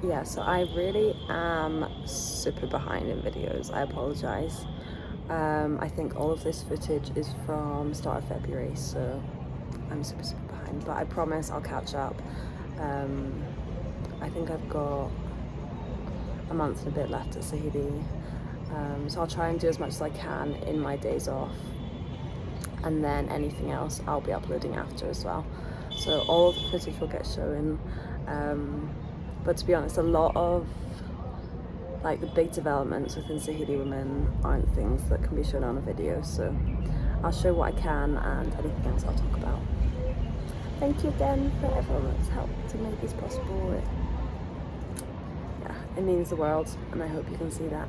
yeah, so I really am super behind in videos. I apologize. I think all of this footage is from start of February, so I'm super behind, but I promise I'll catch up. I think I've got a month and a bit left at Saheli, so I'll try and do as much as I can in my days off, and then anything else I'll be uploading after as well. So all of the footage will get shown, but to be honest, a lot of like the big developments within Saheli Women aren't things that can be shown on a video, so I'll show what I can, and anything else I'll talk about. Thank you again for everyone that's helped to make this possible. It means the world, and I hope you can see that.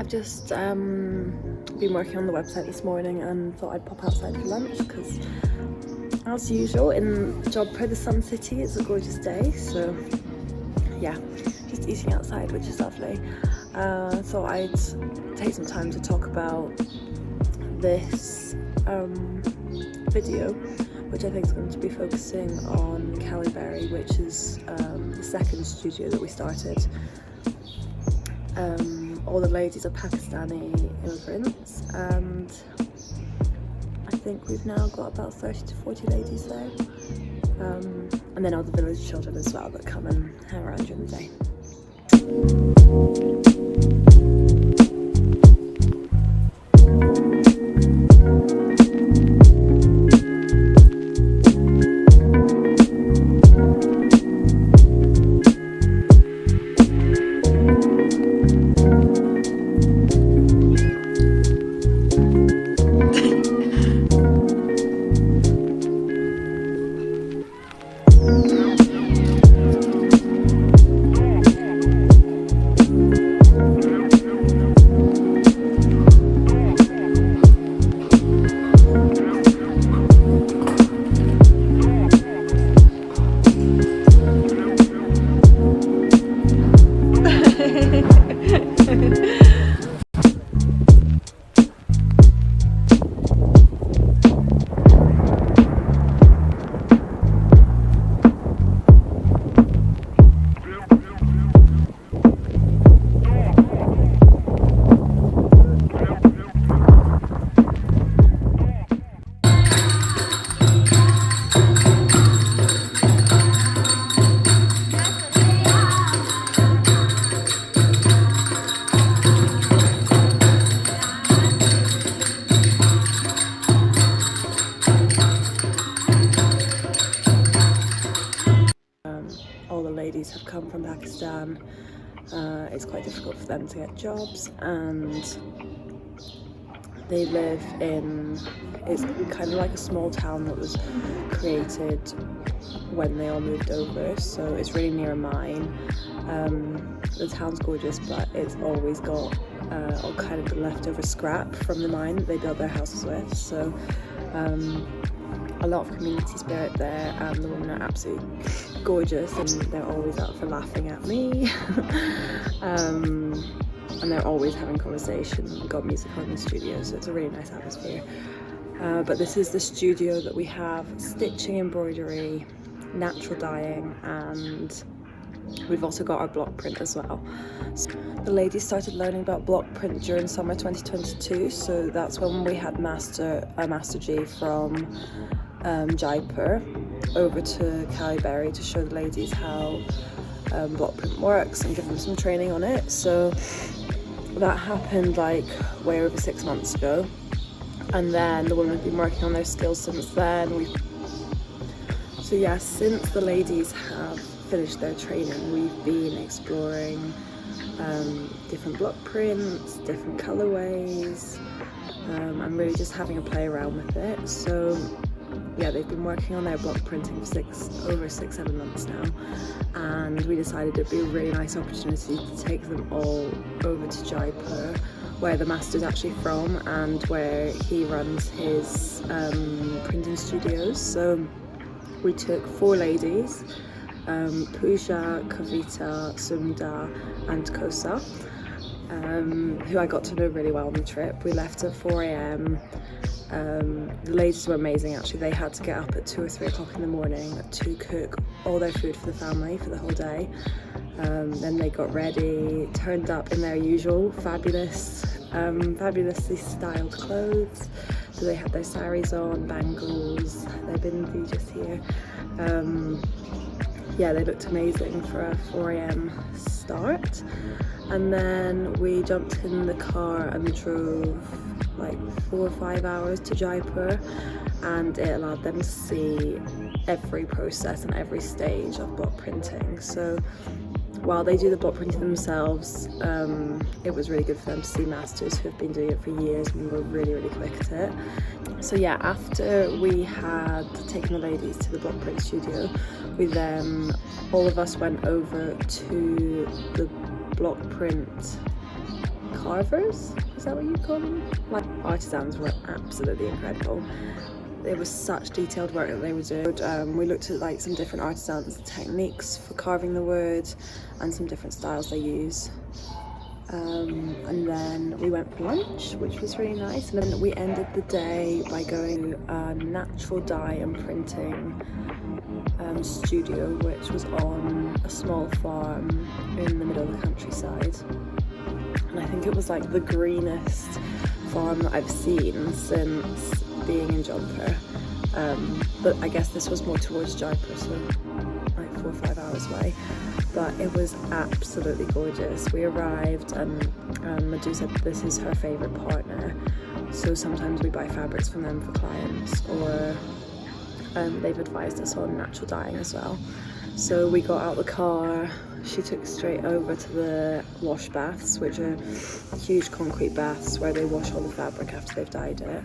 Just been working on the website this morning and thought I'd pop outside for lunch because, as usual, in Jaipur, the Sun City, it's a gorgeous day. So yeah, just eating outside, which is lovely. Thought I'd take some time to talk about this video, which I think is going to be focusing on Beri, which is the second studio that we started. All the ladies are Pakistani immigrants, and I think we've now got about 30 to 40 ladies there, and then all the village children as well that come and hang around during the day. All the ladies have come from Pakistan. It's quite difficult for them to get jobs, and they live in, it's kind of like a small town that was created when they all moved over, so it's really near a mine. The town's gorgeous, but it's always got all kind of the leftover scrap from the mine that they built their houses with, so a lot of community spirit there, and the women are absolutely gorgeous, and they're always out for laughing at me. And they're always having conversation. We've got music on in the studio, so it's a really nice atmosphere. But this is the studio that we have stitching, embroidery, natural dyeing, and we've also got our block print as well. So the ladies started learning about block print during summer 2022, so that's when we had Master G from Jaipur, over to Beri to show the ladies how block print works and give them some training on it. So that happened like way over 6 months ago, and then the women have been working on their skills since then. So yeah, since the ladies have finished their training, we've been exploring different block prints, different colorways, and really just having a play around with it. So yeah, they've been working on their block printing for over 6-7 months now, and we decided it'd be a really nice opportunity to take them all over to Jaipur, where the master's actually from and where he runs his printing studios. So we took 4 ladies, Pooja, Kavita, Sumda and Kosa, who I got to know really well on the trip. We left at 4 a.m. The ladies were amazing actually. They had to get up at 2 or 3 o'clock in the morning to cook all their food for the family for the whole day. Then they got ready, turned up in their usual fabulously styled clothes. So they had their saris on, bangles, their bindi just here. Yeah, they looked amazing for a 4 a.m. start. And then we jumped in the car and drove like 4 or 5 hours to Jaipur, and it allowed them to see every process and every stage of block printing. So while they do the block printing themselves, it was really good for them to see masters who have been doing it for years and were really quick at it. So yeah, after we had taken the ladies to the block print studio, we then, all of us went over to the block print carvers, is that what you call them? Like, artisans were absolutely incredible. There was such detailed work that they were doing. We looked at like some different artisans' techniques for carving the wood and some different styles they use. And then we went for lunch, which was really nice. And then we ended the day by going to a natural dye and printing studio, which was on a small farm in the middle of the countryside. And I think it was like the greenest farm that I've seen since being in Jaipur, but I guess this was more towards Jaipur, so like 4 or 5 hours away. But it was absolutely gorgeous. We arrived and Madhu said this is her favourite partner, so sometimes we buy fabrics from them for clients, or they've advised us on natural dyeing as well. So we got out the car, she took us straight over to the wash baths, which are huge concrete baths where they wash all the fabric after they've dyed it.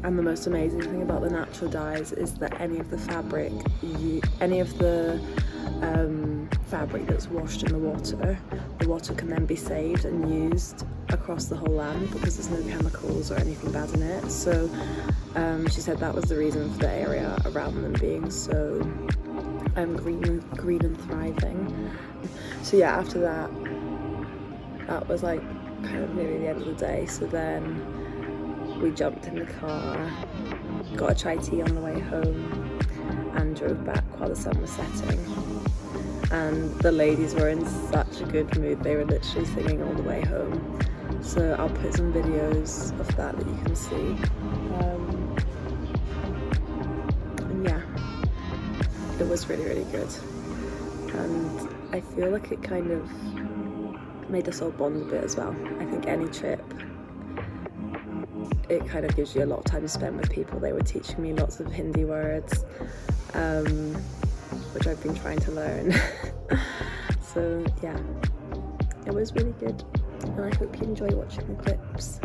And the most amazing thing about the natural dyes is that any of the fabric that's washed in the water can then be saved and used across the whole land because there's no chemicals or anything bad in it. So she said that was the reason for the area around them being so green and thriving. So yeah, after that was like kind of nearly the end of the day. So then we jumped in the car, got a chai tea on the way home, and drove back while the sun was setting. And the ladies were in such a good mood, they were literally singing all the way home. So I'll put some videos of that you can see. And yeah, it was really good. And I feel like it kind of made us all bond a bit as well. I think any trip, it kind of gives you a lot of time to spend with people. They were teaching me lots of Hindi words, which I've been trying to learn. So yeah, it was really good, and I hope you enjoy watching the clips.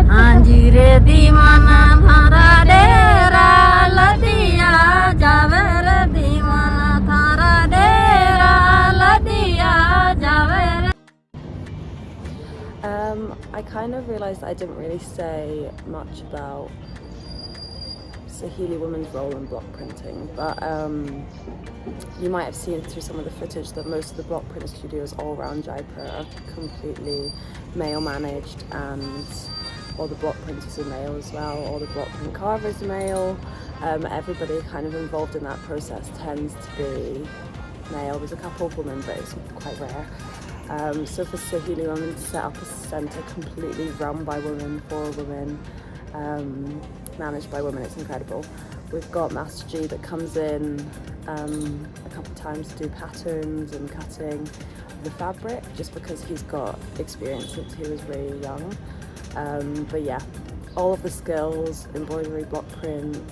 Anjir di mana thara dera ladia javer di mana thara dera ladia javer. I kind of realised I didn't really say much about Saheli Women's role in block printing, but you might have seen through some of the footage that most of the block print studios all around Jaipur are completely male managed, and all the block printers are male as well, all the block print carvers are male. Everybody kind of involved in that process tends to be male. There's a couple of women, but it's quite rare. So for Saheli Women to set up a centre completely run by women, for women, managed by women, it's incredible. We've got Master G that comes in a couple of times to do patterns and cutting the fabric, just because he's got experience since he was really young. But yeah, all of the skills, embroidery, block print,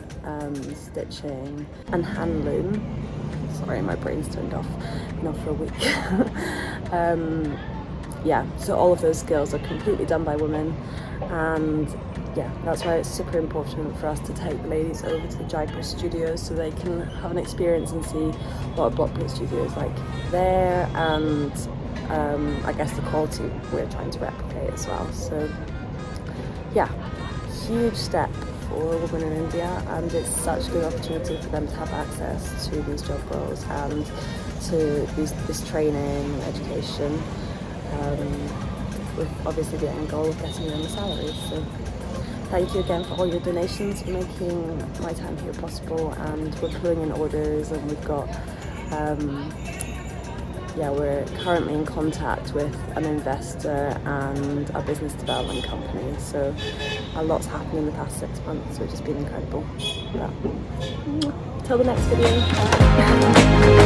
stitching and hand loom. Sorry, my brain's turned off, been off for a week. Yeah, so all of those skills are completely done by women, and yeah, that's why it's super important for us to take the ladies over to the Jaipur studios so they can have an experience and see what a block print studio is like there, and I guess the quality we're trying to replicate as well. So yeah, huge step for women in India, and it's such a good opportunity for them to have access to these job roles and to this training, education, with obviously the end goal of getting them a salary. So thank you again for all your donations, for making my time here possible, and we're pulling in orders, and we've got we're currently in contact with an investor and a business development company, so a lot's happened in the past 6 months, which has been incredible. But till the next video, bye.